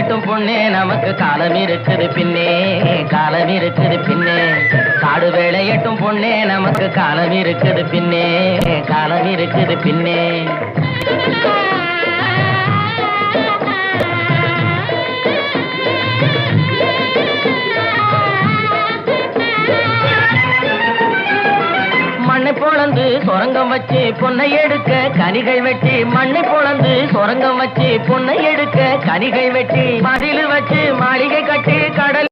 விளையட்டும் பொண்ணே நமக்கு காலம் இருக்குது பின்னே, காலம் இருக்குது பின்னே. காடு விளையட்டும் பொண்ணே நமக்கு காலம் இருக்குது பின்னே, காலம் இருக்குது பின்னே. மண்ணை பொளந்து சொரங்கம் வச்சு பொன்னை எடுக்க கனிகள் வெட்டி, மண்ணை பொளந்து சொரங்கம் வச்சு பொன்னை எடுக்க கனிகள் வெட்டி, மதில் வச்சு மாளிகை கட்டி கடல்